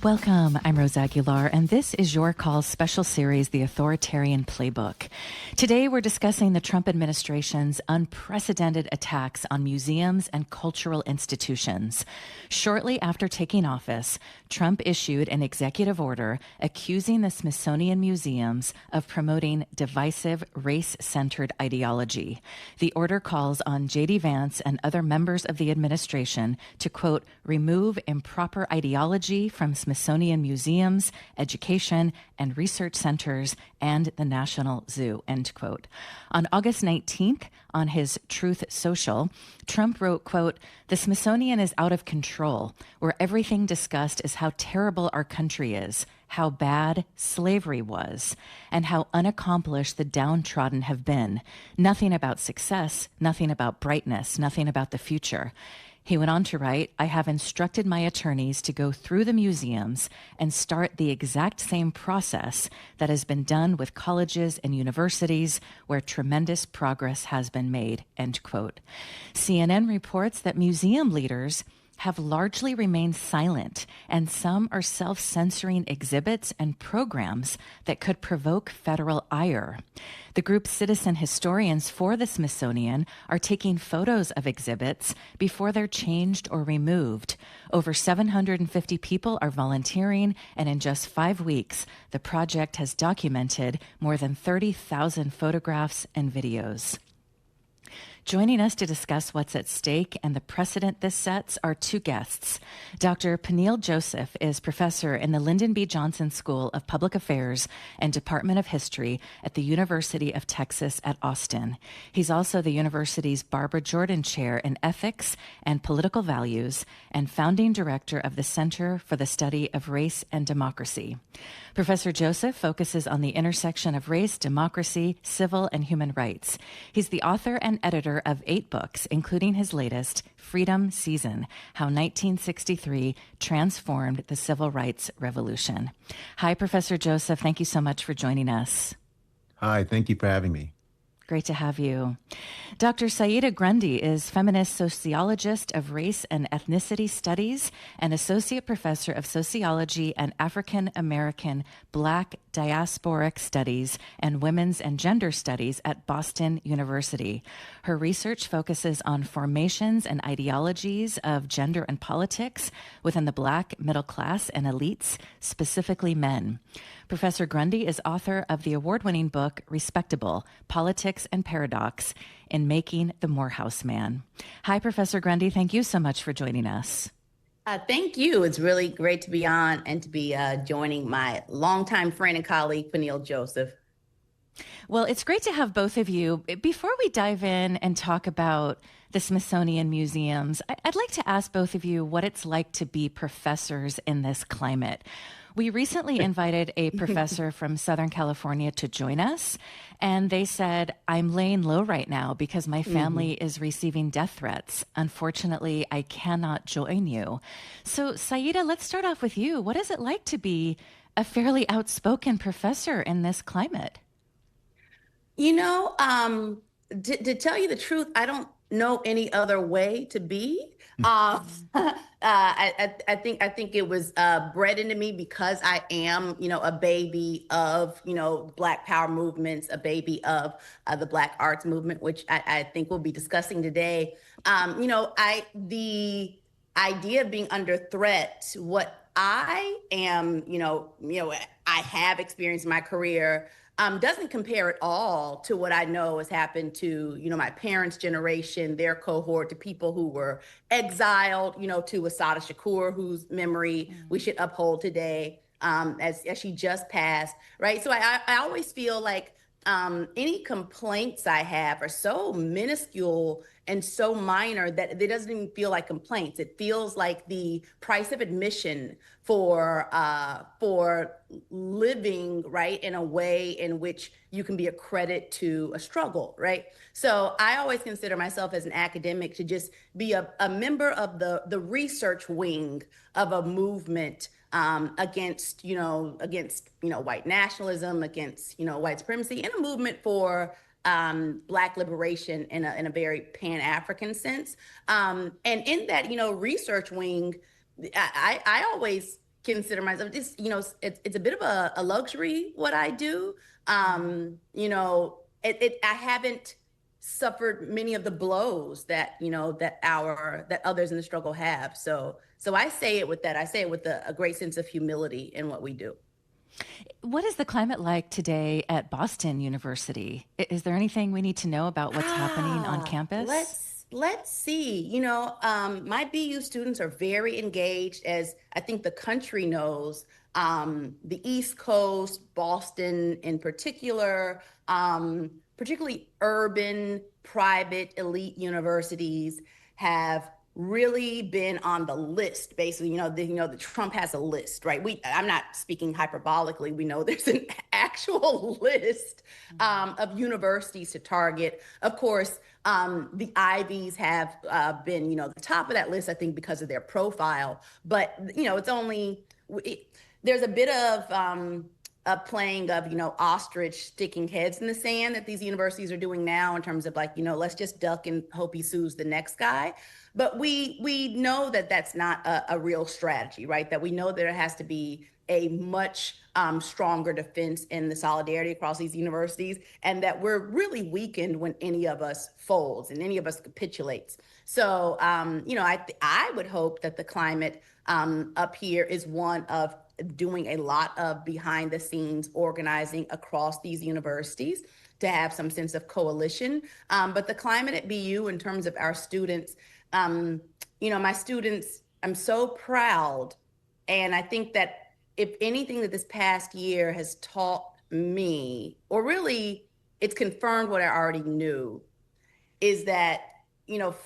Welcome, I'm Rose Aguilar, and this is Your Call's special series, The Authoritarian Playbook. Today, we're discussing the Trump administration's unprecedented attacks on museums and cultural institutions. Shortly after taking office, Trump issued an executive order accusing the Smithsonian museums of promoting divisive, race-centered ideology. The order calls on J.D. Vance and other members of the administration to, quote, remove improper ideology from Smithsonian museums, education, and research centers, and the National Zoo, end quote. On August 19th, on his Truth Social, Trump wrote, quote, the Smithsonian is out of control, where everything discussed is how terrible our country is, how bad slavery was, and how unaccomplished the downtrodden have been. Nothing about success, nothing about brightness, nothing about the future. He went on to write, I have instructed my attorneys to go through the museums and start the exact same process that has been done with colleges and universities where tremendous progress has been made, end quote. CNN reports that museum leaders have largely remained silent, and some are self-censoring exhibits and programs that could provoke federal ire. The group Citizen Historians for the Smithsonian are taking photos of exhibits before they're changed or removed. Over 750 people are volunteering, and in just 5 weeks, the project has documented more than 30,000 photographs and videos. Joining us to discuss what's at stake and the precedent this sets are two guests. Dr. Peniel Joseph is professor in the Lyndon B. Johnson School of Public Affairs and Department of History at the University of Texas at Austin. He's also the university's Barbara Jordan Chair in Ethics and Political Values and founding director of the Center for the Study of Race and Democracy. Professor Joseph focuses on the intersection of race, democracy, civil, and human rights. He's the author and editor of 8 books, including his latest, Freedom Season, How 1963 Transformed the Civil Rights Revolution. Hi, Professor Joseph. Thank you so much for joining us. Hi, thank you for having me. Great to have you. Dr. Saida Grundy is feminist sociologist of race and ethnicity studies and associate professor of sociology and African American Black diasporic studies and women's and gender studies at Boston University. Her research focuses on formations and ideologies of gender and politics within the Black middle class and elites, specifically men. Professor Grundy is author of the award-winning book, Respectable, Politics and Paradox in Making the Morehouse Man. Hi, Professor Grundy. Thank you so much for joining us. Thank you. It's really great to be on and to be joining my longtime friend and colleague, Peniel Joseph. Well, it's great to have both of you. Before we dive in and talk about the Smithsonian museums, I'd like to ask both of you what it's like to be professors in this climate. We recently invited a professor from Southern California to join us, and they said, I'm laying low right now because my family is receiving death threats. Unfortunately, I cannot join you. So, Saida, let's start off with you. What is it like to be a fairly outspoken professor in this climate? You know, to tell you the truth, I don't know any other way to be. I think it was bred into me because I am, a baby of, Black Power movements, a baby of the Black arts movement, which I think we'll be discussing today. The idea of being under threat, what I am, I have experienced in my career, doesn't compare at all to what I know has happened to, my parents' generation, their cohort, to people who were exiled, to Assata Shakur, whose memory we should uphold today, as she just passed, right? So I always feel like any complaints I have are so minuscule and so minor that it doesn't even feel like complaints. It feels like the price of admission for living, right, in a way in which you can be a credit to a struggle, right? So I always consider myself as an academic to just be a member of the research wing of a movement against, white nationalism, against, white supremacy, and a movement for Black liberation in a very Pan-African sense. And in that, research wing, I always consider myself just, it's a bit of a luxury what I do. I haven't suffered many of the blows that that others in the struggle have. So I say it with that. I say it with a great sense of humility in what we do. What is the climate like today at Boston University? Is there anything we need to know about what's happening on campus? Let's see. My BU students are very engaged, as I think the country knows. The East Coast, Boston in particular, particularly urban, private, elite universities have really been on the list. Basically, the Trump has a list, right? I'm not speaking hyperbolically. We know there's an actual list of universities to target. Of course, the Ivies have been, the top of that list, I think, because of their profile. But it's only there's a bit of a playing of ostrich sticking heads in the sand that these universities are doing now in terms of let's just duck and hope he sues the next guy. But we know that that's not a real strategy, right? That we know that there has to be a much stronger defense in the solidarity across these universities, and that we're really weakened when any of us folds and any of us capitulates. So, I would hope that the climate up here is one of doing a lot of behind the scenes organizing across these universities to have some sense of coalition. But the climate at BU in terms of our students, my students, I'm so proud. And I think that if anything that this past year has taught me, or really it's confirmed what I already knew, is that,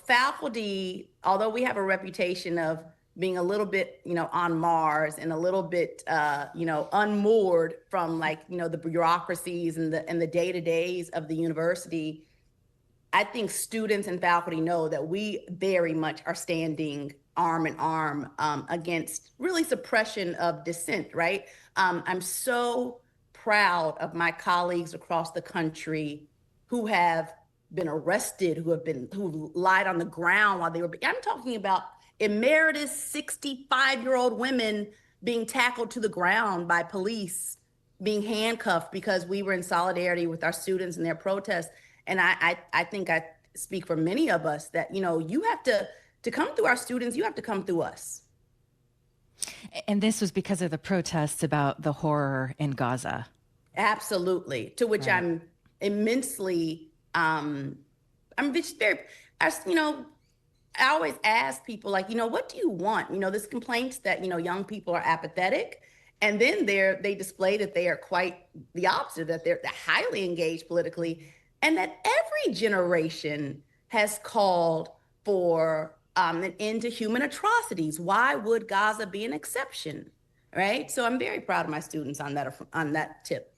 faculty, although we have a reputation of being a little bit, on Mars and a little bit, unmoored from the bureaucracies and the day-to-days of the university, I think students and faculty know that we very much are standing arm in arm against really suppression of dissent, right? I'm so proud of my colleagues across the country who have been arrested, who lied on the ground while they were, I'm talking about emeritus 65-year-old women being tackled to the ground by police, being handcuffed because we were in solidarity with our students and their protests. And I think I speak for many of us that, you have to come through our students, you have to come through us. And this was because of the protests about the horror in Gaza. Absolutely. To which right. I'm immensely, I'm just very, I always ask people what do you want? This complaints that, young people are apathetic. And then they display that they are quite the opposite, that they're highly engaged politically, and that every generation has called for an end to human atrocities. Why would Gaza be an exception, right? So I'm very proud of my students on that tip.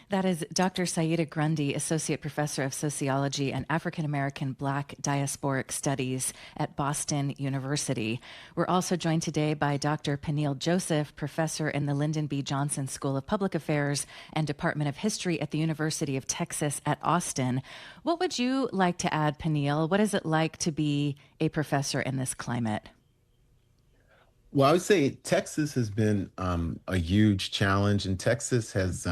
That is Dr. Saida Grundy, Associate Professor of Sociology and African American Black Diasporic Studies at Boston University. We're also joined today by Dr. Peniel Joseph, Professor in the Lyndon B. Johnson School of Public Affairs and Department of History at the University of Texas at Austin. What would you like to add, Peniel? What is it like to be a professor in this climate? Well, I would say Texas has been a huge challenge, and Texas has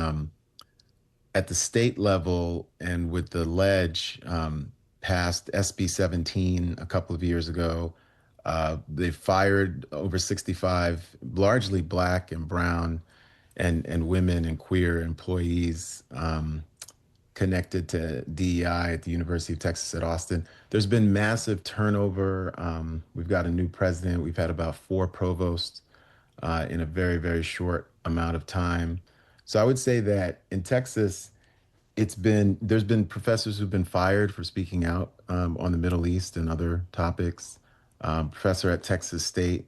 at the state level and with the ledge passed SB 17 a couple of years ago. They fired over 65 largely Black and brown and women and queer employees connected to DEI at the University of Texas at Austin. There's been massive turnover. We've got a new president. We've had about 4 provosts in a very, very short amount of time. So I would say that in Texas, there's been professors who've been fired for speaking out on the Middle East and other topics. Professor at Texas State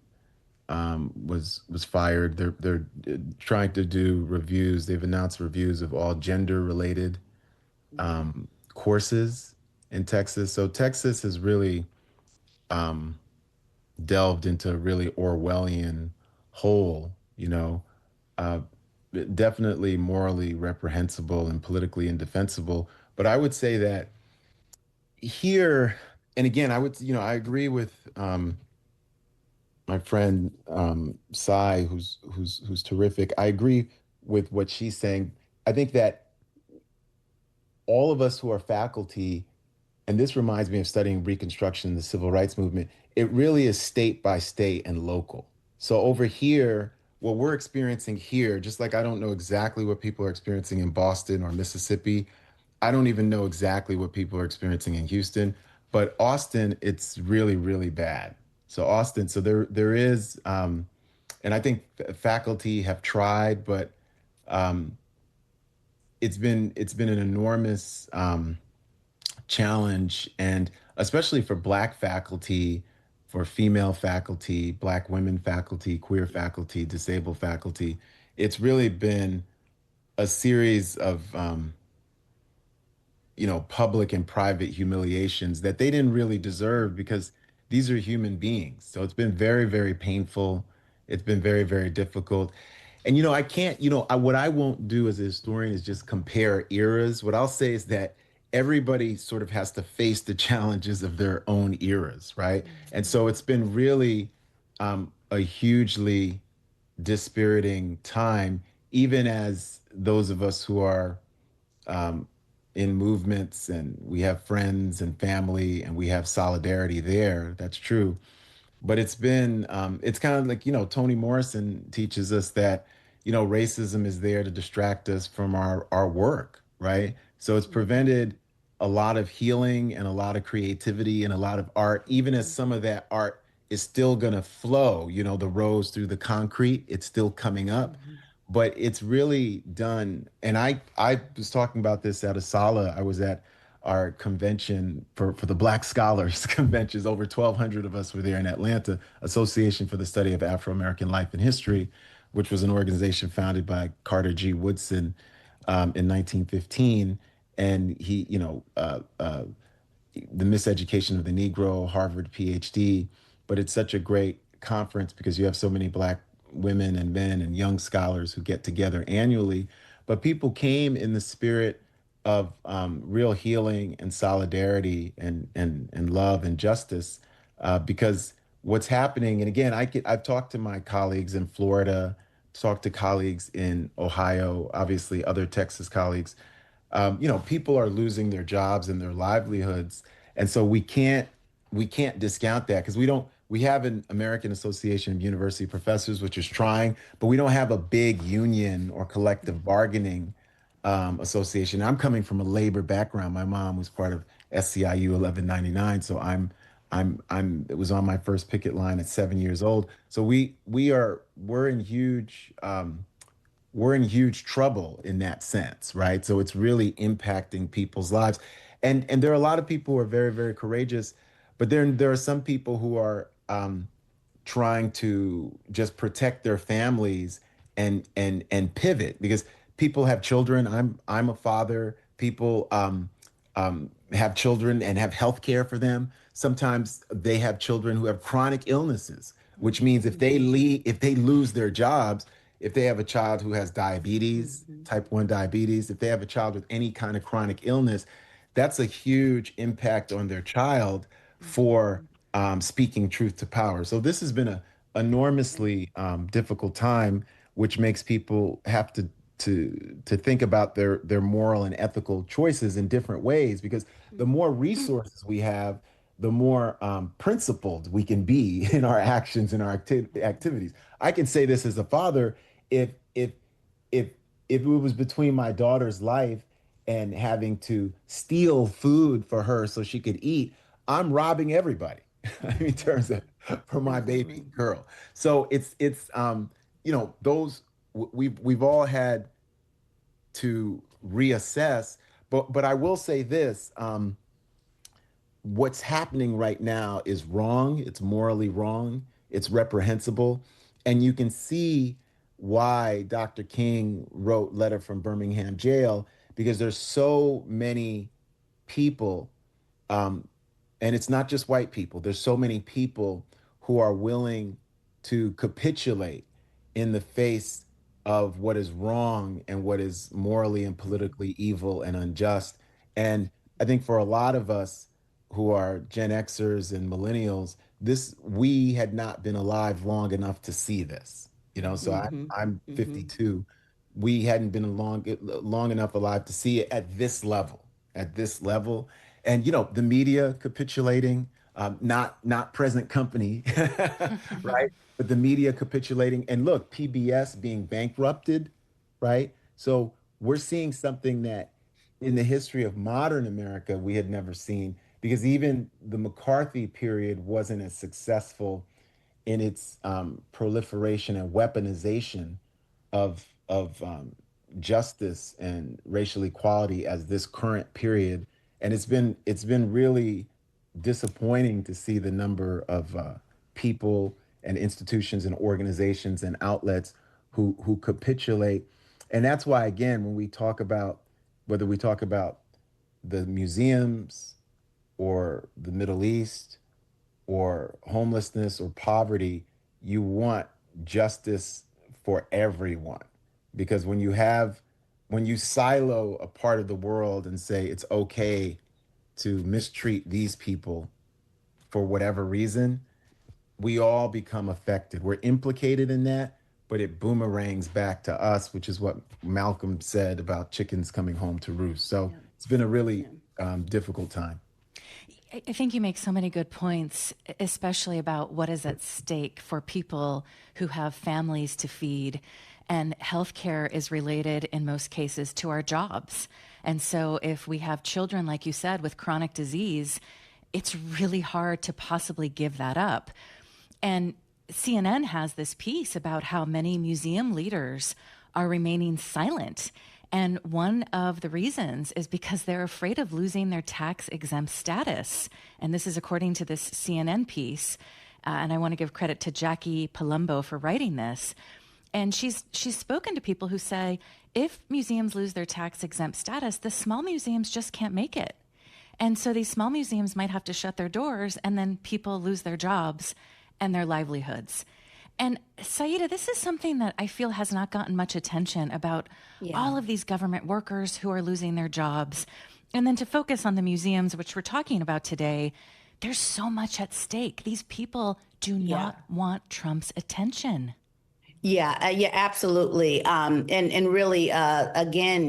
was fired. They're trying to do reviews. They've announced reviews of all gender-related courses in Texas. So Texas has really delved into really Orwellian whole, uh, definitely morally reprehensible and politically indefensible. But I would say that here, and again, I agree with my friend Sai, who's terrific. I agree with what she's saying. I think that all of us who are faculty, and this reminds me of studying Reconstruction and the Civil Rights Movement, it really is state by state and local. So over here, what we're experiencing here, just like I don't know exactly what people are experiencing in Boston or Mississippi, I don't even know exactly what people are experiencing in Houston, but Austin, it's really, really bad. So Austin, so there is, and I think faculty have tried, but um, it's been an enormous challenge, and especially for Black faculty, for female faculty, Black women faculty, queer faculty, disabled faculty, it's really been a series of public and private humiliations that they didn't really deserve because these are human beings. So it's been very, very painful. It's been very, very difficult. And, I can't, what I won't do as a historian is just compare eras. What I'll say is that everybody sort of has to face the challenges of their own eras, right? And so it's been really a hugely dispiriting time, even as those of us who are um, in movements and we have friends and family and we have solidarity there. That's true. But it's kind of like, Toni Morrison teaches us that, racism is there to distract us from our work, right? So it's prevented a lot of healing and a lot of creativity and a lot of art, even as some of that art is still going to flow, the rose through the concrete, it's still coming up, but it's really done. And I was talking about this at Asala. I was at our convention for the Black Scholars conventions. Over 1,200 of us were there in Atlanta, Association for the Study of Afro-American Life and History, which was an organization founded by Carter G. Woodson in 1915. And he, the Miseducation of the Negro, Harvard PhD. But it's such a great conference because you have so many Black women and men and young scholars who get together annually. But people came in the spirit of real healing and solidarity and love and justice, because what's happening, and again, I've talked to my colleagues in Florida, talked to colleagues in Ohio, obviously other Texas colleagues. People are losing their jobs and their livelihoods, and so we can't discount that because we have an American Association of University Professors, which is trying, but we don't have a big union or collective bargaining association. I'm coming from a labor background. My mom was part of SCIU 1199, so it was on my first picket line at 7 years old. So we're in huge trouble in that sense, right? So it's really impacting people's lives. And there are a lot of people who are very, very courageous, but there are some people who are trying to just protect their families and pivot because people have children. I'm a father. People have children and have health care for them. Sometimes they have children who have chronic illnesses, which means if they lose their jobs, if they have a child who has diabetes, type 1 diabetes, if they have a child with any kind of chronic illness, that's a huge impact on their child for speaking truth to power. So this has been a enormously difficult time, which makes people have to think about their moral and ethical choices in different ways. Because the more resources we have, the more principled we can be in our actions and our activities. I can say this as a father: if if if if it was between my daughter's life and having to steal food for her so she could eat, I'm robbing everybody in terms of for my baby Absolutely. girl. So it's those we've all had to reassess. But I will say this: what's happening right now is wrong. It's morally wrong. It's reprehensible, and you can see why Dr. King wrote Letter from Birmingham Jail, because there's so many people, um, and it's not just white people. There's so many people who are willing to capitulate in the face of what is wrong and what is morally and politically evil and unjust. And I think for a lot of us who are Gen Xers and millennials, this we had not been alive long enough to see this. So Mm-hmm. I'm Mm-hmm. 52. We hadn't been long enough alive to see it at this level. And the media capitulating, not present company, right? But the media capitulating, and look, PBS being bankrupted, right? So we're seeing something that in the history of modern America we had never seen, because even the McCarthy period wasn't as successful in its proliferation and weaponization of justice and racial equality as this current period. And it's been really disappointing to see the number of people and institutions and organizations and outlets who capitulate. And that's why, again, when we talk about whether we talk about the museums or the Middle East or homelessness or poverty, you want justice for everyone. Because when you silo a part of the world and say it's okay to mistreat these people for whatever reason, we all become affected. We're implicated in that, but it boomerangs back to us, which is what Malcolm said about chickens coming home to roost. So Yeah. it's been a really Yeah. difficult time. I think you make so many good points, especially about what is at stake for people who have families to feed. And healthcare is related in most cases to our jobs. And so if we have children, like you said, with chronic disease, it's really hard to possibly give that up. And CNN has this piece about how many museum leaders are remaining silent. And one of the reasons is because they're afraid of losing their tax exempt status. And this is according to this CNN piece. And I want to give credit to Jackie Palumbo for writing this. And she's spoken to people who say, if museums lose their tax exempt status, the small museums just can't make it. And so these small museums might have to shut their doors, and then people lose their jobs and their livelihoods. And Saida, this is something that I feel has not gotten much attention about Yeah. all of these government workers who are losing their jobs. And then to focus on the museums, which we're talking about today, there's so much at stake. These people do not want Trump's attention. Yeah, absolutely. And really, again,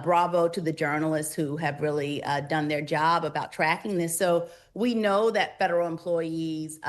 bravo to the journalists who have really done their job about tracking this. So we know that federal employees,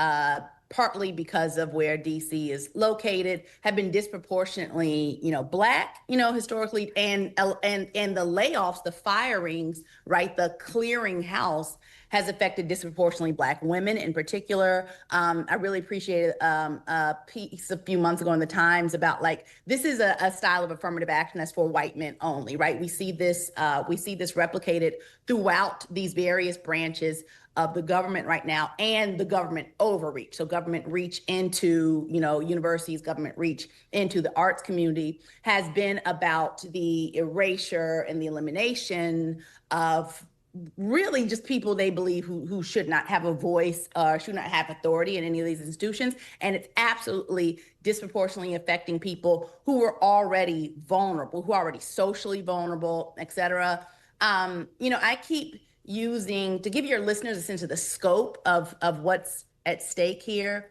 partly because of where DC is located, have been disproportionately, Black, historically, and the layoffs, the firings, right, the clearinghouse has affected disproportionately Black women in particular. I really appreciated a piece a few months ago in the Times about this is a style of affirmative action that's for white men only, right? We see this replicated throughout these various branches of the government right now, and the government overreach. So government reach into, universities, government reach into the arts community has been about the erasure and the elimination of really just people they believe who should not have a voice or should not have authority in any of these institutions. And it's absolutely disproportionately affecting people who are already vulnerable, who are already socially vulnerable, et cetera. I keep using, to give your listeners a sense of the scope of what's at stake here,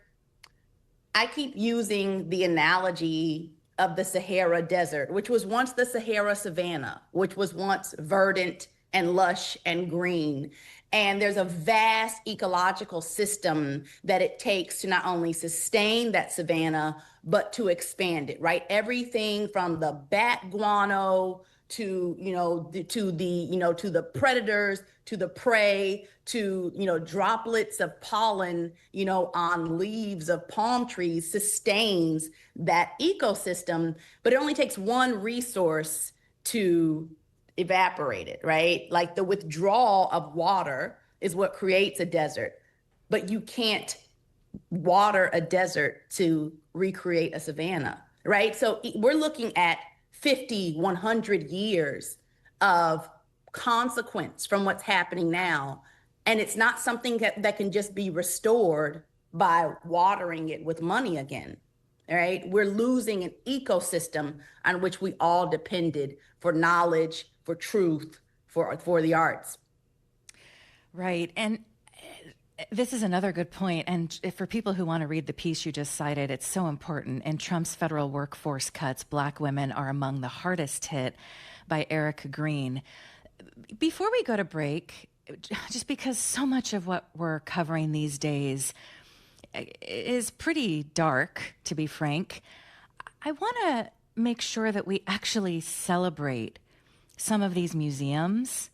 I keep using the analogy of the Sahara Desert, which was once the Sahara Savannah, which was once verdant and lush and green. And there's a vast ecological system that it takes to not only sustain that savanna, but to expand it, right? Everything from the bat guano to the predators, to the prey, to droplets of pollen on leaves of palm trees sustains that ecosystem. But it only takes one resource to evaporate it, right? Like the withdrawal of water is what creates a desert, but you can't water a desert to recreate a savanna, right? So we're looking at 50, 100 years of consequence from what's happening now. And it's not something that can just be restored by watering it with money again. All right. We're losing an ecosystem on which we all depended for knowledge, for truth, for the arts. Right. And this is another good point. And for people who want to read the piece you just cited, it's so important. In Trump's federal workforce cuts, Black women are among the hardest hit by Eric Green. Before we go to break, just because so much of what we're covering these days is pretty dark, to be frank, I want to make sure that we actually celebrate some of these museums,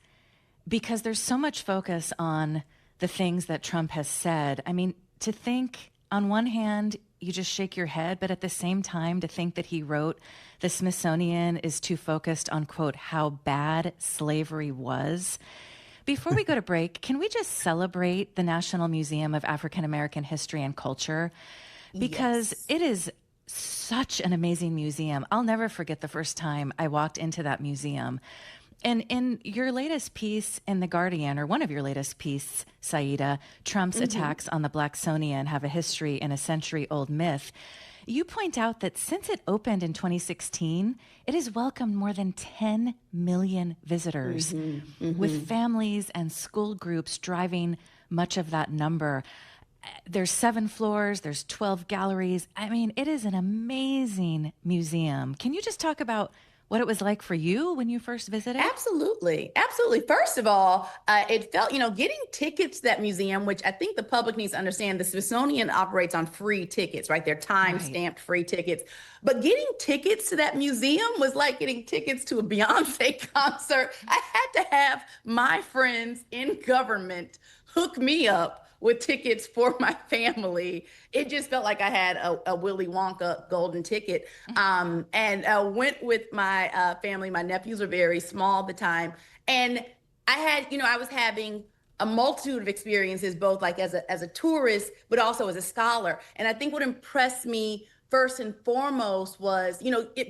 because there's so much focus on the things that Trump has said. I mean, to think on one hand, you just shake your head, but at the same time, to think that he wrote the Smithsonian is too focused on, quote, how bad slavery was. Before we go to break, can we just celebrate the National Museum of African American History and Culture? Because it is such an amazing museum. I'll never forget the first time I walked into that museum. And in your latest piece in The Guardian, or one of your latest pieces, Saida, Trump's attacks on the Blacksonian have a history in a century-old myth, you point out that since it opened in 2016, it has welcomed more than 10 million visitors, with families and school groups driving much of that number. There's 7 floors, there's 12 galleries. I mean, it is an amazing museum. Can you just talk about what it was like for you when you first visited? Absolutely. Absolutely. First of all, it felt, getting tickets to that museum, which I think the public needs to understand, the Smithsonian operates on free tickets, right? They're time-stamped free tickets. But getting tickets to that museum was like getting tickets to a Beyonce concert. I had to have my friends in government hook me up with tickets for my family. It just felt like I had a Willy Wonka golden ticket. And went with my family. My nephews were very small at the time. And I had, I was having a multitude of experiences, both like as a tourist, but also as a scholar. And I think what impressed me first and foremost was,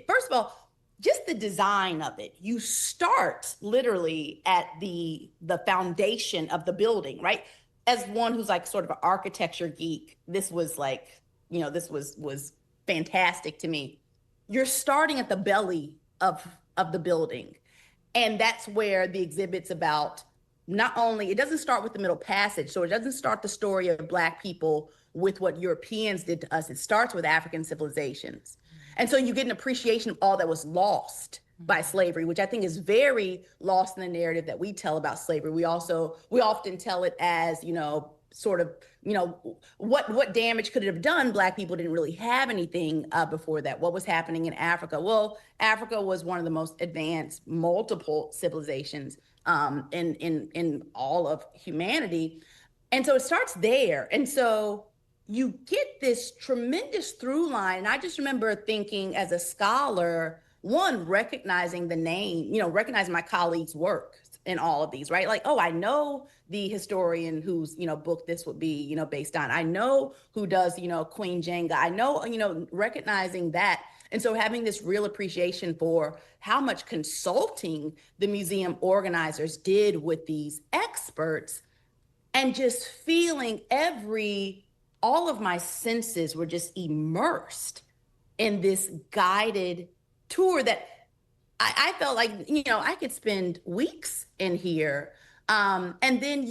first of all, just the design of it. You start literally at the foundation of the building, right? As one who's like sort of an architecture geek, this was like, this was fantastic to me. You're starting at the belly of the building. And that's where the exhibit's about. Not only, it doesn't start with the Middle Passage, so it doesn't start the story of Black people with what Europeans did to us. It starts with African civilizations. And so you get an appreciation of all that was lost by slavery, which I think is very lost in the narrative that we tell about slavery. We often tell it as, sort of, what damage could it have done? Black people didn't really have anything before that. What was happening in Africa? Well, Africa was one of the most advanced multiple civilizations in all of humanity. And so it starts there. And so you get this tremendous through line. And I just remember thinking as a scholar, one, recognizing the name, recognizing my colleagues' work in all of these, right? Like, oh, I know the historian whose, book this would be, based on. I know who does, Queen Jenga. I know, recognizing that. And so having this real appreciation for how much consulting the museum organizers did with these experts, and just feeling all of my senses were just immersed in this guided tour that I felt like, I could spend weeks in here. And then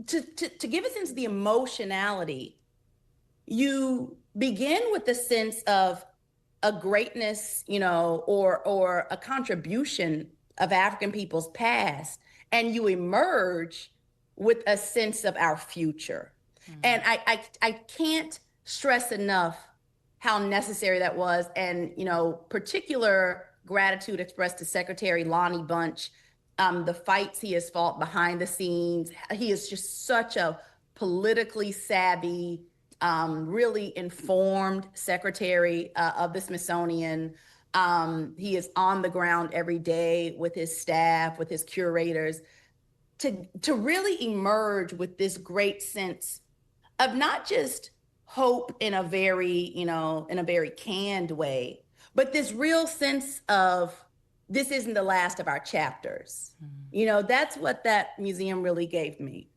to give a sense of the emotionality, you begin with the sense of a greatness, or a contribution of African people's past, and you emerge with a sense of our future. Mm-hmm. And I can't stress enough how necessary that was. And, particular gratitude expressed to Secretary Lonnie Bunch, the fights he has fought behind the scenes. He is just such a politically savvy, really informed secretary of the Smithsonian. He is on the ground every day with his staff, with his curators, to really emerge with this great sense of not just hope in a very, canned way, but this real sense of this isn't the last of our chapters. Mm. That's what that museum really gave me.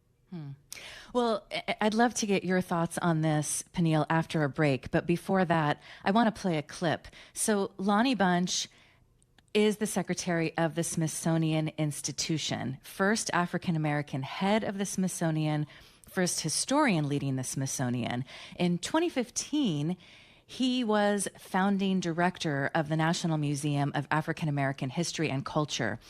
Well, I'd love to get your thoughts on this, Peniel, after a break. But before that, I want to play a clip. So, Lonnie Bunch is the secretary of the Smithsonian Institution, first African American head of the Smithsonian, first historian leading the Smithsonian. In 2015, he was founding director of the National Museum of African American History and Culture.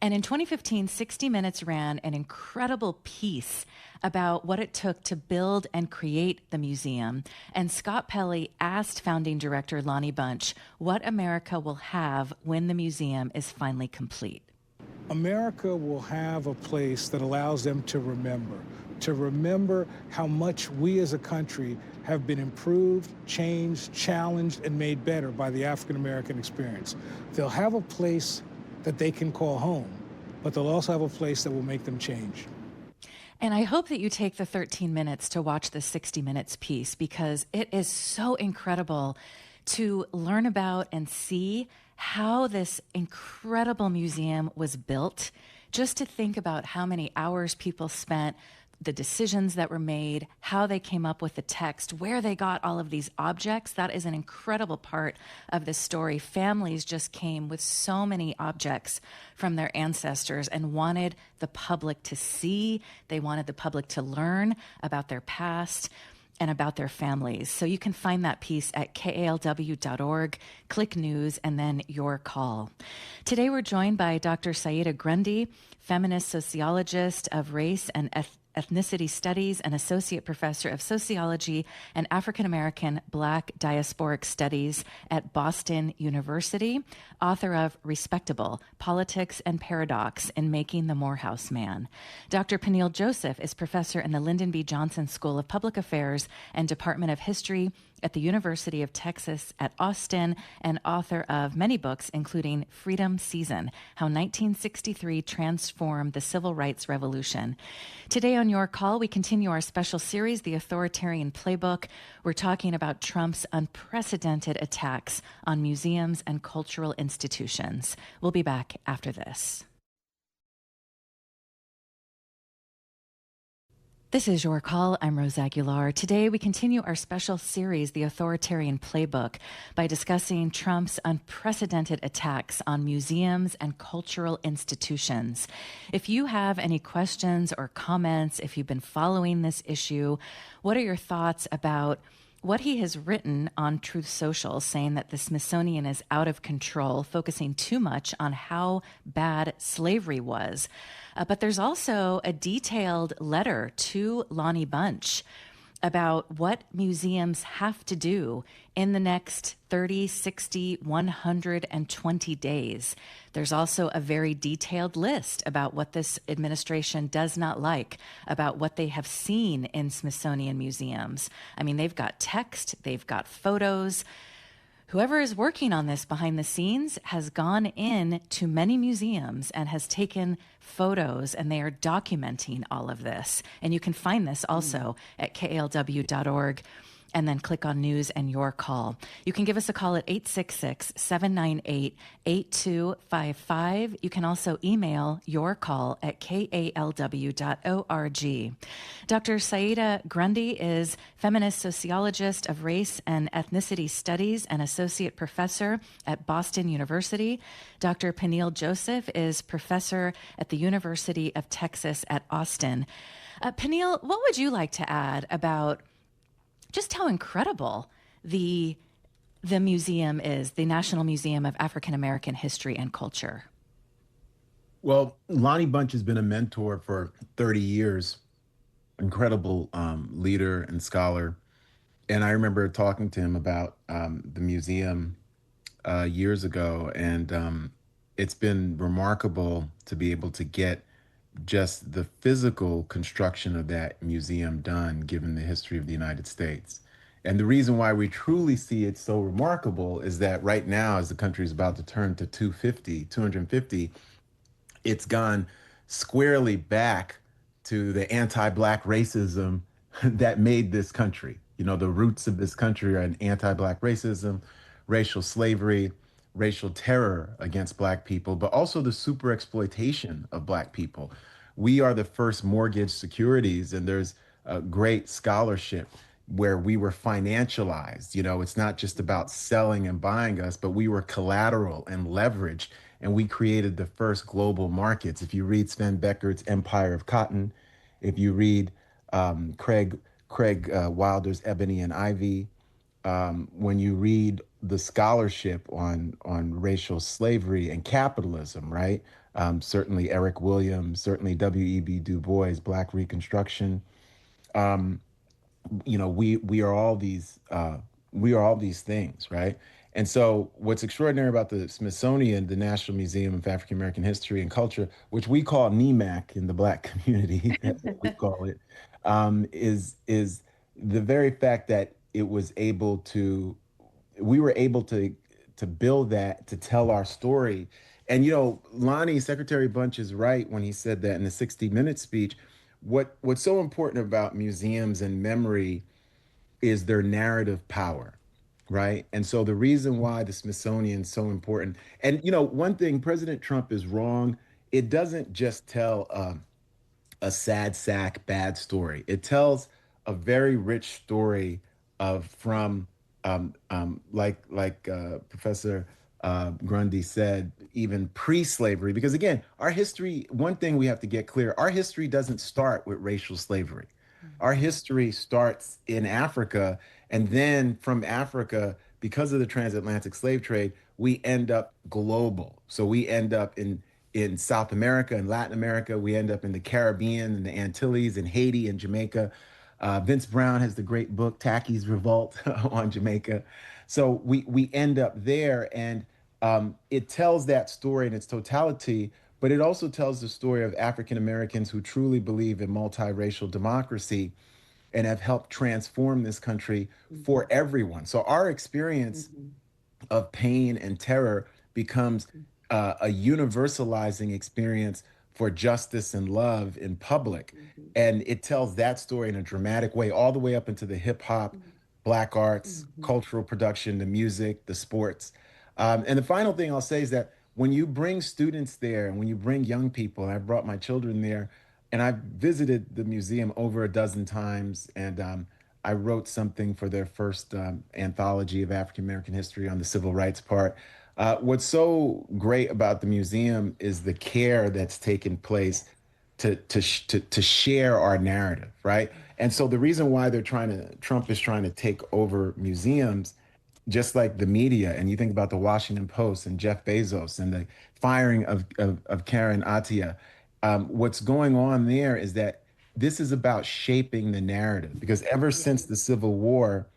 And in 2015, 60 Minutes ran an incredible piece about what it took to build and create the museum. And Scott Pelley asked founding director Lonnie Bunch what America will have when the museum is finally complete. America will have a place that allows them to remember how much we as a country have been improved, changed, challenged, and made better by the African American experience. They'll have a place that they can call home, but they'll also have a place that will make them change. And I hope that you take the 13 minutes to watch the 60 Minutes piece, because it is so incredible to learn about and see how this incredible museum was built. Just to think about how many hours people spent, the decisions that were made, how they came up with the text, where they got all of these objects. That is an incredible part of this story. Families just came with so many objects from their ancestors and wanted the public to see. They wanted the public to learn about their past and about their families. So you can find that piece at kalw.org, click news, and then your call. Today we're joined by Dr. Saida Grundy, feminist sociologist of race and ethnicity studies and associate professor of sociology and African American Black diasporic studies at Boston University, author of Respectable: Politics and Paradox in Making the Morehouse Man. Dr. Peniel Joseph is professor in the Lyndon B. Johnson School of Public Affairs and Department of History at the University of Texas at Austin, and author of many books, including Freedom Season: How 1963 Transformed the Civil Rights Revolution. Today on Your Call, we continue our special series, The Authoritarian Playbook. We're talking about Trump's unprecedented attacks on museums and cultural institutions. We'll be back after this. This is Your Call. I'm Rose Aguilar. Today, we continue our special series, The Authoritarian Playbook, by discussing Trump's unprecedented attacks on museums and cultural institutions. If you have any questions or comments, if you've been following this issue, what are your thoughts about what he has written on Truth Social, saying that the Smithsonian is out of control, focusing too much on how bad slavery was? But there's also a detailed letter to Lonnie Bunch about what museums have to do in the next 30, 60, 120 days. There's also a very detailed list about what this administration does not like, about what they have seen in Smithsonian museums. I mean, they've got text, they've got photos. Whoever is working on this behind the scenes has gone in to many museums and has taken photos, and they are documenting all of this. And you can find this also at kalw.org. And then click on News and Your Call. You can give us a call at 866-798-8255. You can also email your call at kalw.org. Dr. Saida Grundy is feminist sociologist of race and ethnicity studies and associate professor at Boston University. Dr. Peniel Joseph is professor at the University of Texas at Austin. Peniel, what would you like to add about just how incredible the museum is, the National Museum of African American History and Culture? Well, Lonnie Bunch has been a mentor for 30 years, incredible leader and scholar. And I remember talking to him about the museum years ago, and it's been remarkable to be able to get just the physical construction of that museum done, given the history of the United States. And the reason why we truly see it so remarkable is that right now, as the country is about to turn to 250, it's gone squarely back to the anti-Black racism that made this country. You know, the roots of this country are in anti-Black racism, racial slavery, racial terror against Black people, but also the super exploitation of Black people. We are the first mortgage securities, and there's great scholarship where we were financialized. It's not just about selling and buying us, but we were collateral and leverage, and we created the first global markets. If you read Sven Beckert's Empire of Cotton, if you read Craig Wilder's Ebony and Ivy, when you read the scholarship on racial slavery and capitalism, right? Certainly Eric Williams, certainly W.E.B. Du Bois, Black Reconstruction. Um, we are all these things, right? And so what's extraordinary about the Smithsonian, the National Museum of African American History and Culture, which we call NEMAC in the Black community, that's what we call it, is the very fact that we were able to build that, to tell our story. And Lonnie, Secretary Bunch is right when he said that in the 60-minute speech. What's so important about museums and memory is their narrative power, right? And so the reason why the Smithsonian is so important, and one thing, President Trump is wrong. It doesn't just tell a sad sack bad story. It tells a very rich story of from Professor Grundy said, even pre-slavery. Because again, our history. One thing we have to get clear: our history doesn't start with racial slavery. Our history starts in Africa, and then from Africa, because of the transatlantic slave trade, we end up global. So we end up in South America and Latin America. We end up in the Caribbean and the Antilles and Haiti and Jamaica. Vince Brown has the great book Tacky's Revolt on Jamaica. So we end up there, and it tells that story in its totality, but it also tells the story of African Americans who truly believe in multiracial democracy and have helped transform this country for everyone. So our experience of pain and terror becomes a universalizing experience for justice and love in public. And it tells that story in a dramatic way, all the way up into the hip hop, Black arts, cultural production, the music, the sports. And the final thing I'll say is that when you bring students there and when you bring young people, and I brought my children there, and I've visited the museum over a dozen times, and I wrote something for their first anthology of African American history on the civil rights part. What's so great about the museum is the care that's taken place to share our narrative, right? And so the reason why Trump is trying to take over museums, just like the media, and you think about the Washington Post and Jeff Bezos and the firing of Karen Attiah, what's going on there is that this is about shaping the narrative, because ever since the Civil War,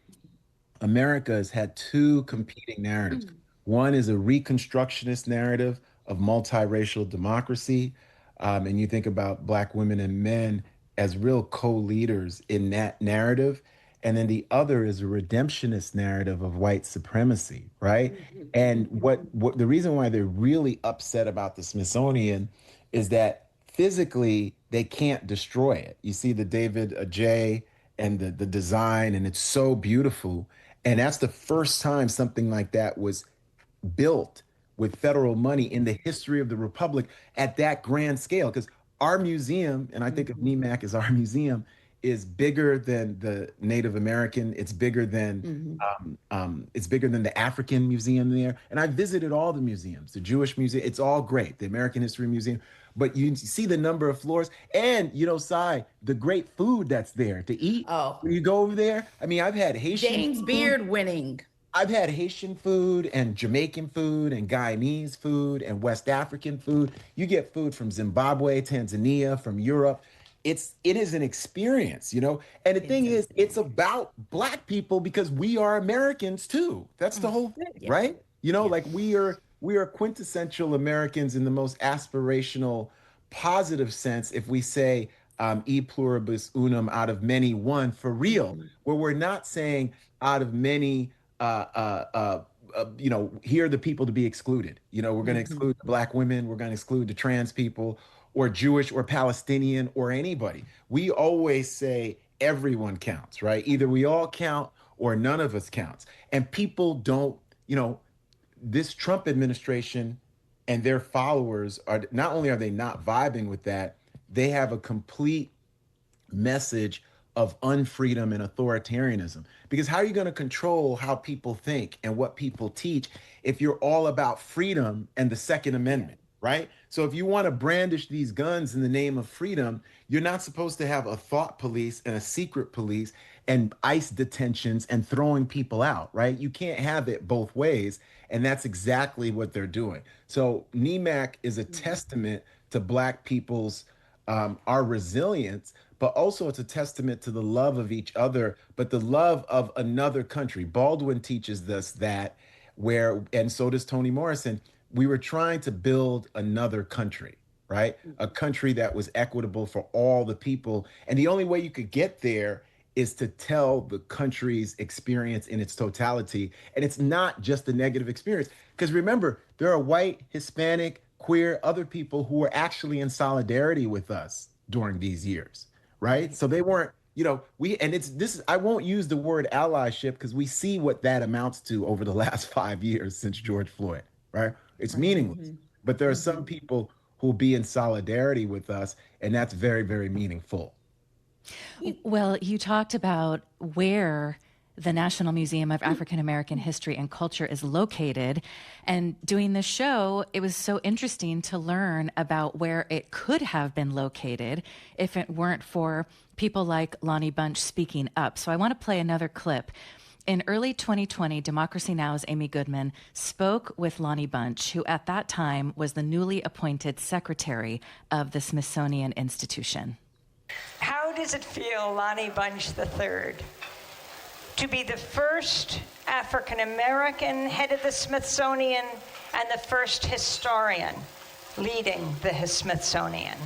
America has had two competing narratives. One is a Reconstructionist narrative of multiracial democracy. And you think about Black women and men as real co-leaders in that narrative. And then the other is a redemptionist narrative of white supremacy, right? And what the reason why they're really upset about the Smithsonian is that physically they can't destroy it. You see the David J and the design, and it's so beautiful. And that's the first time something like that was built with federal money in the history of the Republic at that grand scale. Because our museum, and I think of NEMAC as our museum, is bigger than the Native American. It's bigger than the African museum there. And I visited all the museums, the Jewish museum. It's all great. The American History Museum. But you see the number of floors, and Cy, the great food that's there to eat. Oh, when you go over there, I mean, I've had Haitian James food. Beard winning. I've had Haitian food and Jamaican food and Guyanese food and West African food. You get food from Zimbabwe, Tanzania, from Europe. It is an experience, And the thing is, it's about Black people because we are Americans too. That's the whole thing, right? Like we are quintessential Americans in the most aspirational, positive sense if we say e pluribus unum, out of many one, for real, where we're not saying out of many here are the people to be excluded. We're going to exclude the Black women, we're going to exclude the trans people, or Jewish or Palestinian or anybody. We always say everyone counts, right? Either we all count or none of us counts. And people don't, this Trump administration and their followers are not only are they not vibing with that, they have a complete message of unfreedom and authoritarianism. Because how are you going to control how people think and what people teach if you're all about freedom and the Second Amendment, right? So if you want to brandish these guns in the name of freedom, you're not supposed to have a thought police and a secret police and ICE detentions and throwing people out, right? You can't have it both ways. And that's exactly what they're doing. So NEMAC is a testament to Black people's our resilience, but also it's a testament to the love of each other, but the love of another country. Baldwin teaches us that, where, and so does Toni Morrison, we were trying to build another country, right? A country that was equitable for all the people. And the only way you could get there is to tell the country's experience in its totality. And it's not just a negative experience. Because remember, there are white, Hispanic, queer, other people who were actually in solidarity with us during these years, right? So they weren't, and it's this, I won't use the word allyship because we see what that amounts to over the last 5 years since George Floyd, right? It's meaningless. But there are some people who will be in solidarity with us, and that's very, very meaningful. Well, you talked about where the National Museum of African American History and Culture is located. And doing this show, it was so interesting to learn about where it could have been located if it weren't for people like Lonnie Bunch speaking up. So I want to play another clip. In early 2020, Democracy Now!'s Amy Goodman spoke with Lonnie Bunch, who at that time was the newly appointed secretary of the Smithsonian Institution. How does it feel, Lonnie Bunch III, to be the first African-American head of the Smithsonian and the first historian leading the Smithsonian?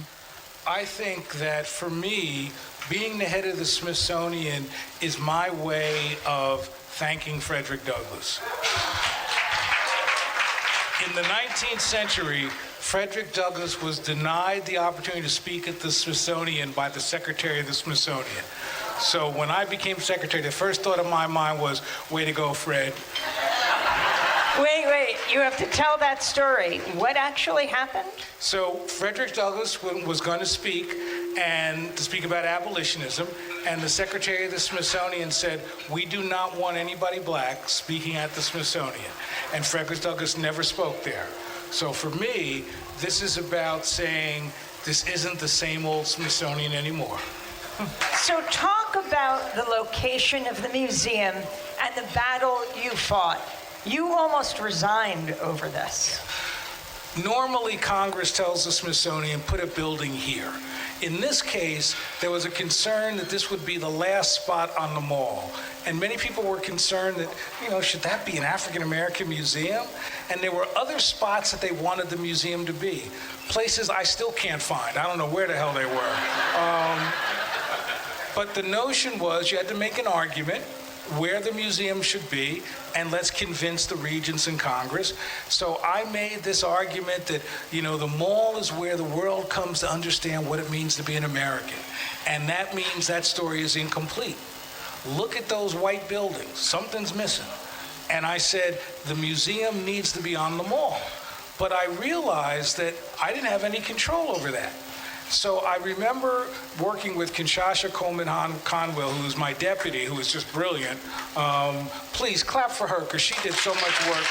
I think that for me, being the head of the Smithsonian is my way of thanking Frederick Douglass. In the 19th century, Frederick Douglass was denied the opportunity to speak at the Smithsonian by the Secretary of the Smithsonian. So when I became secretary, the first thought of my mind was, way to go, Fred. Wait, you have to tell that story. What actually happened? So Frederick Douglass was going to speak about abolitionism, and the Secretary of the Smithsonian said, we do not want anybody Black speaking at the Smithsonian. And Frederick Douglass never spoke there. So for me, this is about saying this isn't the same old Smithsonian anymore. So talk about the location of the museum and the battle you fought. You almost resigned over this. Normally, Congress tells the Smithsonian, put a building here. In this case, there was a concern that this would be the last spot on the mall. And many people were concerned that, should that be an African-American museum? And there were other spots that they wanted the museum to be. Places I still can't find. I don't know where the hell they were. But the notion was you had to make an argument where the museum should be, and let's convince the regents in Congress. So I made this argument that, the mall is where the world comes to understand what it means to be an American. And that means that story is incomplete. Look at those white buildings. Something's missing. And I said, the museum needs to be on the mall. But I realized that I didn't have any control over that. So I remember working with Kinshasa Coleman Conwell, who was my deputy, who was just brilliant. Please clap for her, because she did so much work.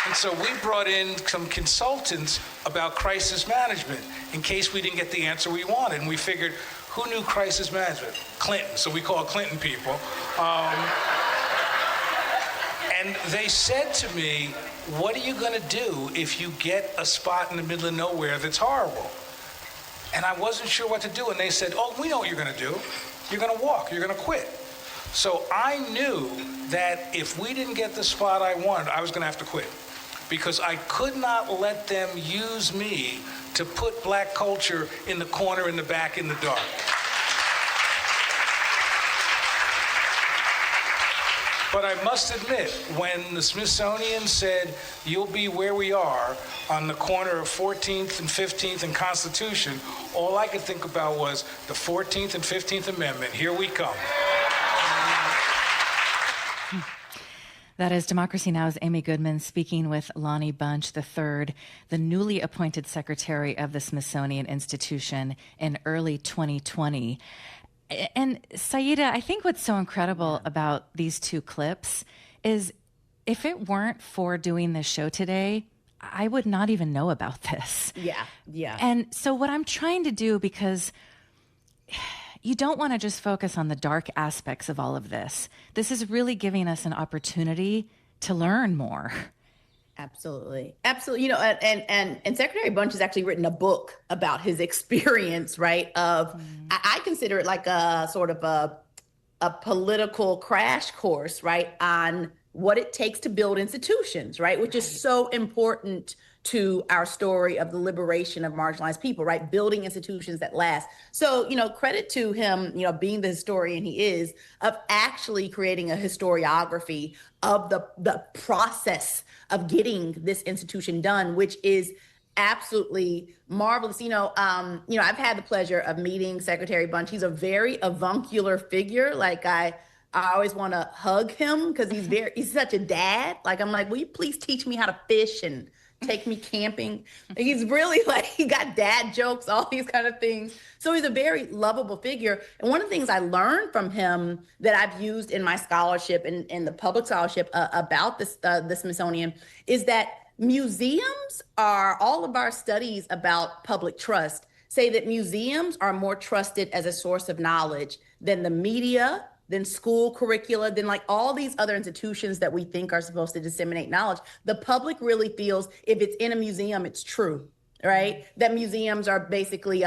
And so we brought in some consultants about crisis management in case we didn't get the answer we wanted. And we figured, who knew crisis management? Clinton, so we called Clinton people. And they said to me, what are you going to do if you get a spot in the middle of nowhere that's horrible? And I wasn't sure what to do. And they said, oh, we know what you're going to do. You're going to walk. You're going to quit. So I knew that if we didn't get the spot I wanted, I was going to have to quit. Because I could not let them use me to put Black culture in the corner, in the back, in the dark. But I must admit, when the Smithsonian said, you'll be where we are on the corner of 14th and 15th and Constitution, all I could think about was the 14th and 15th Amendment. Here we come. That is Democracy Now!'s Amy Goodman speaking with Lonnie Bunch III, the newly appointed secretary of the Smithsonian Institution in early 2020. And Saida, I think what's so incredible about these two clips is if it weren't for doing this show today, I would not even know about this. Yeah. And so what I'm trying to do, because you don't want to just focus on the dark aspects of all of this. This is really giving us an opportunity to learn more. Absolutely. And Secretary Bunch has actually written a book about his experience, right? I consider it like a sort of a political crash course, right, on what it takes to build institutions, right, which is so important to our story of the liberation of marginalized people, right? Building institutions that last. So, credit to him, being the historian he is, of actually creating a historiography of the process of getting this institution done, which is absolutely marvelous. I've had the pleasure of meeting Secretary Bunch. He's a very avuncular figure. Like I always want to hug him because he's such a dad. Like, I'm like, will you please teach me how to fish and take me camping? He's really he got dad jokes, all these kind of things. So he's a very lovable figure. And one of the things I learned from him that I've used in my scholarship and in the public scholarship about the Smithsonian is that museums all of our studies about public trust say that museums are more trusted as a source of knowledge than the media, than school curricula, than all these other institutions that we think are supposed to disseminate knowledge. The public really feels if it's in a museum, it's true, right? That museums are basically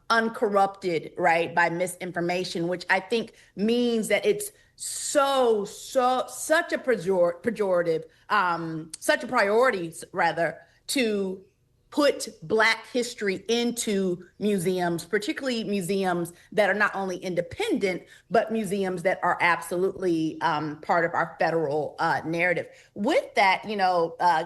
uncorrupted, right, by misinformation, which I think means that it's such a pejorative, such a priority rather, to put Black history into museums, particularly museums that are not only independent, but museums that are absolutely part of our federal narrative. With that,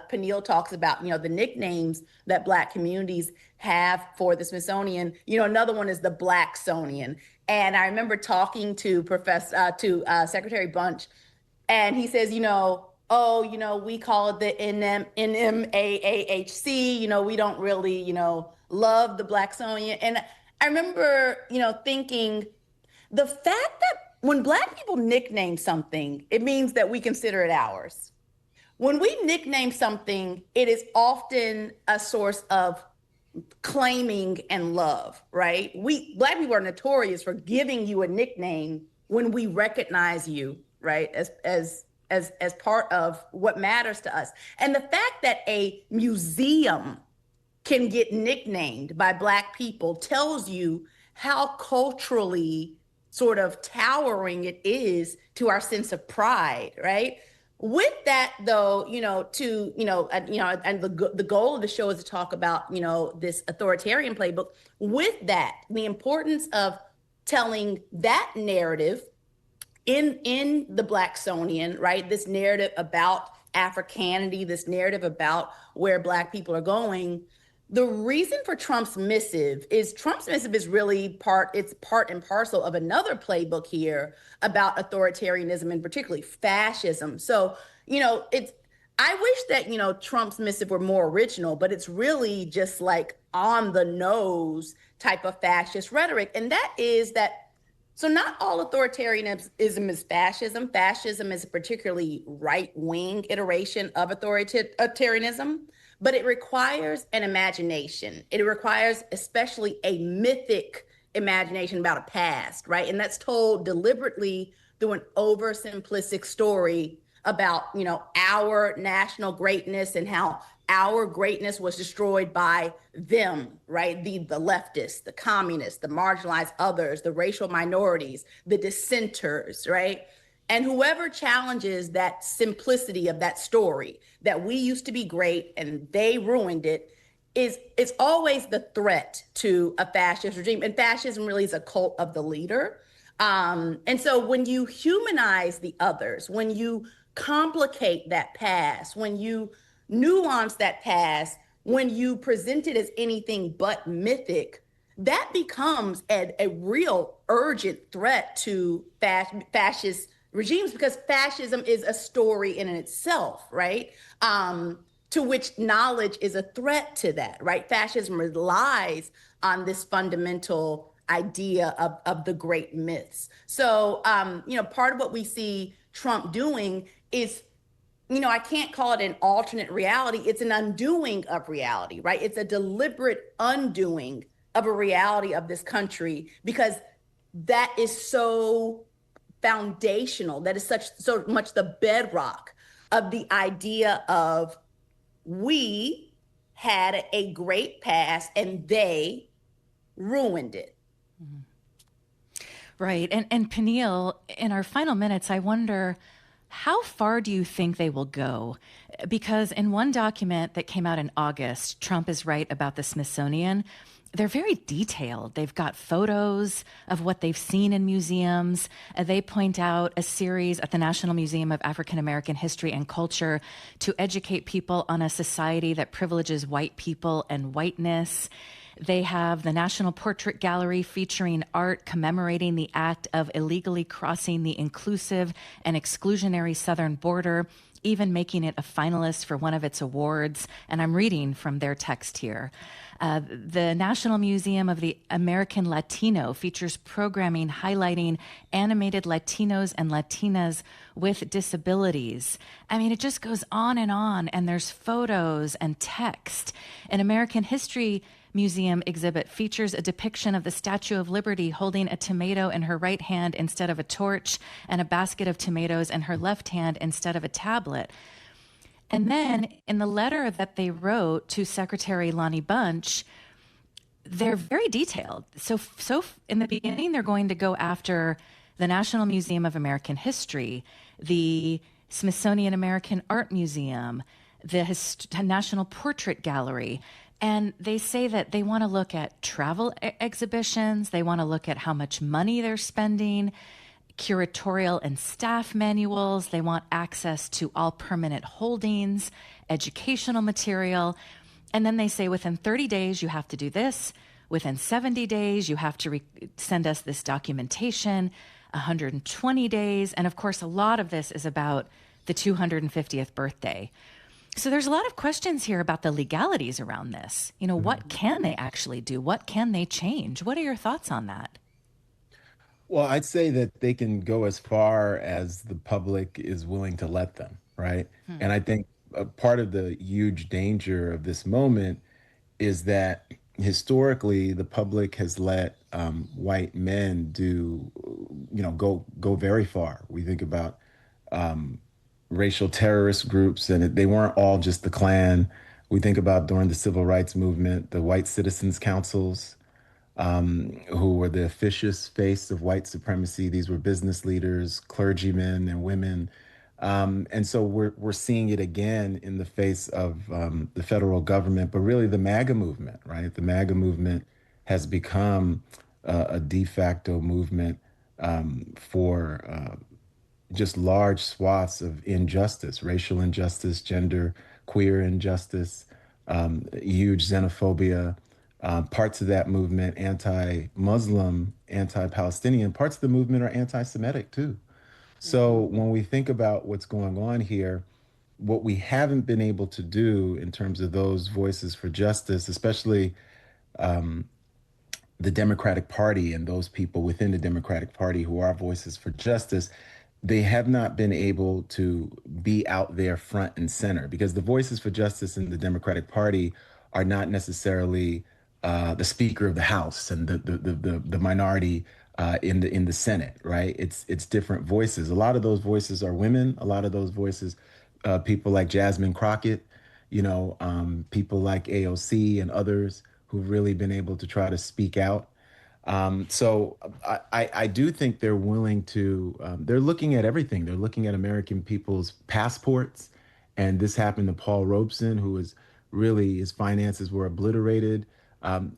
Peniel talks about, the nicknames that Black communities have for the Smithsonian. Another one is the Blacksonian. And I remember talking to Secretary Bunch, and he says, we call it the NMAAHC, we don't really, love the Blacksonian. And I remember, thinking the fact that when Black people nickname something, it means that we consider it ours. When we nickname something, it is often a source of claiming and love, right? Black people are notorious for giving you a nickname when we recognize you, right, as part of what matters to us. And the fact that a museum can get nicknamed by Black people tells you how culturally sort of towering it is to our sense of pride, right? With that, though, and the goal of the show is to talk about, this authoritarian playbook. With that, the importance of telling that narrative in the Blacksonian, right? This narrative about Africanity, this narrative about where Black people are going. The reason for Trump's missive is really part and parcel of another playbook here about authoritarianism and particularly fascism. So, I wish that, Trump's missive were more original, but it's really just on the nose type of fascist rhetoric. And that is that, so not all authoritarianism is fascism. Fascism is a particularly right-wing iteration of authoritarianism. But it requires an imagination. It requires especially a mythic imagination about a past, right? And that's told deliberately through an oversimplistic story about, our national greatness and how our greatness was destroyed by them, right? The leftists, the communists, the marginalized others, the racial minorities, the dissenters, right? And whoever challenges that simplicity of that story, that we used to be great and they ruined it, it's always the threat to a fascist regime. And fascism really is a cult of the leader. And so when you humanize the others, when you complicate that past, when you nuance that past, when you present it as anything but mythic, that becomes a real urgent threat to fascist regimes, because fascism is a story in itself, right? To which knowledge is a threat to that, right? Fascism relies on this fundamental idea of the great myths. So, part of what we see Trump doing is, I can't call it an alternate reality. It's an undoing of reality, right? It's a deliberate undoing of a reality of this country, because that is so foundational. That is so much the bedrock of the idea of, we had a great past and they ruined it. Right. And Peniel, in our final minutes, I wonder, how far do you think they will go? Because in one document that came out in August, Trump is right about the Smithsonian. They're very detailed. They've got photos of what they've seen in museums. They point out a series at the National Museum of African American History and Culture to educate people on a society that privileges white people and whiteness. They have the National Portrait Gallery featuring art commemorating the act of illegally crossing the inclusive and exclusionary southern border, even making it a finalist for one of its awards. And I'm reading from their text here. The National Museum of the American Latino features programming highlighting animated Latinos and Latinas with disabilities. I mean, it just goes on, and there's photos and text. An American History Museum exhibit features a depiction of the Statue of Liberty holding a tomato in her right hand instead of a torch, and a basket of tomatoes in her left hand instead of a tablet. And then in the letter that they wrote to Secretary Lonnie Bunch, they're very detailed. So in the beginning, they're going to go after the National Museum of American History, the Smithsonian American Art Museum, the National Portrait Gallery. And they say that they want to look at travel exhibitions. They want to look at how much money they're spending, curatorial and staff manuals. They want access to all permanent holdings, educational material. And then they say within 30 days, you have to do this. Within 70 days, you have to send us this documentation, 120 days. And of course, a lot of this is about the 250th birthday. So there's a lot of questions here about the legalities around this. What can they actually do? What can they change? What are your thoughts on that? Well, I'd say that they can go as far as the public is willing to let them, right? And I think a part of the huge danger of this moment is that historically the public has let white men go very far. We think about racial terrorist groups, and they weren't all just the Klan. We think about during the Civil Rights Movement, the white citizens councils, who were the officious face of white supremacy. These were business leaders, clergymen, and women. And so we're seeing it again in the face of the federal government, but really the MAGA movement, right? The MAGA movement has become a de facto movement for just large swaths of injustice, racial injustice, gender, queer injustice, huge xenophobia. Parts of that movement, anti-Muslim, anti-Palestinian, parts of the movement are anti-Semitic too. So when we think about what's going on here, what we haven't been able to do in terms of those voices for justice, especially the Democratic Party and those people within the Democratic Party who are voices for justice, they have not been able to be out there front and center, because the voices for justice in the Democratic Party are not necessarily the Speaker of the House and the minority in the Senate, right? It's different voices. A lot of those voices are women. A lot of those voices, people like Jasmine Crockett, people like AOC and others who've really been able to try to speak out. So I do think they're willing to, they're looking at everything. They're looking at American people's passports. And this happened to Paul Robeson, who was really, his finances were obliterated. One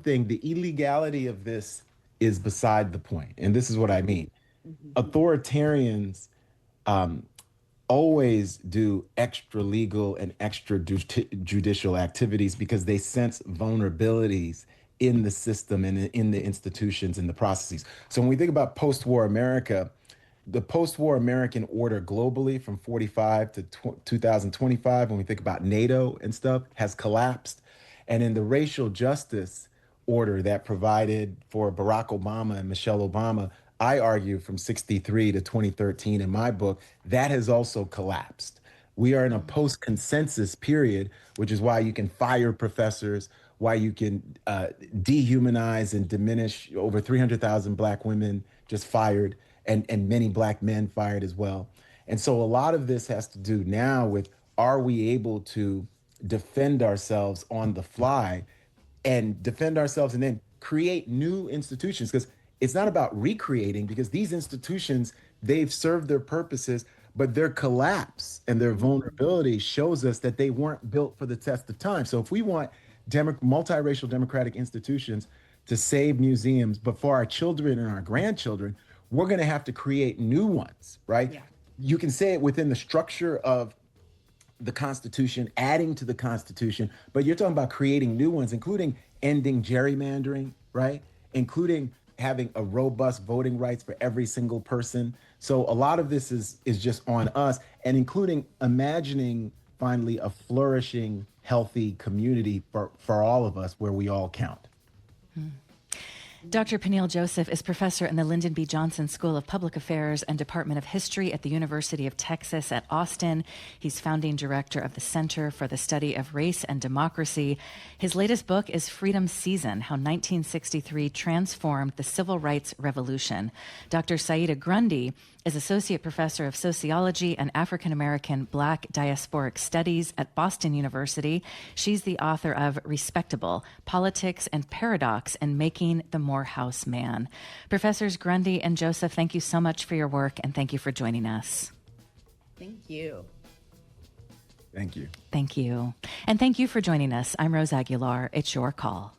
thing, the illegality of this is beside the point. And this is what I mean. Authoritarians always do extra legal and extra judicial activities because they sense vulnerabilities in the system and in the institutions and the processes. So when we think about post-war America, the post-war American order globally from 45 to 2025, when we think about NATO and stuff, has collapsed. And in the racial justice order that provided for Barack Obama and Michelle Obama, I argue from 63 to 2013 in my book, that has also collapsed. We are in a post-consensus period, which is why you can fire professors, why you can dehumanize and diminish over 300,000 Black women just fired, and many Black men fired as well. And so a lot of this has to do now with, are we able to defend ourselves on the fly and defend ourselves and then create new institutions? Because it's not about recreating, because these institutions, they've served their purposes, but their collapse and their vulnerability shows us that they weren't built for the test of time. So if we want multiracial democratic institutions to save museums, but for our children and our grandchildren, we're going to have to create new ones, right? Yeah. You can say it within the structure of the Constitution, adding to the Constitution, but you're talking about creating new ones, including ending gerrymandering, right? Including having a robust voting rights for every single person. So a lot of this is just on us, and including imagining finally a flourishing, healthy community for all of us where we all count. Dr. Peniel Joseph is professor in the Lyndon B. Johnson School of Public Affairs and Department of History at the University of Texas at Austin. He's founding director of the Center for the Study of Race and Democracy. His latest book is Freedom Season: How 1963 Transformed the Civil Rights Revolution. Dr. Saida Grundy is associate professor of sociology and African-American Black diasporic studies at Boston University. She's the author of Respectable: Politics and Paradox in Making the Morehouse Man. Professors Grundy and Joseph, thank you so much for your work, and thank you for joining us. Thank you. Thank you. Thank you. And thank you for joining us. I'm Rose Aguilar. It's your call.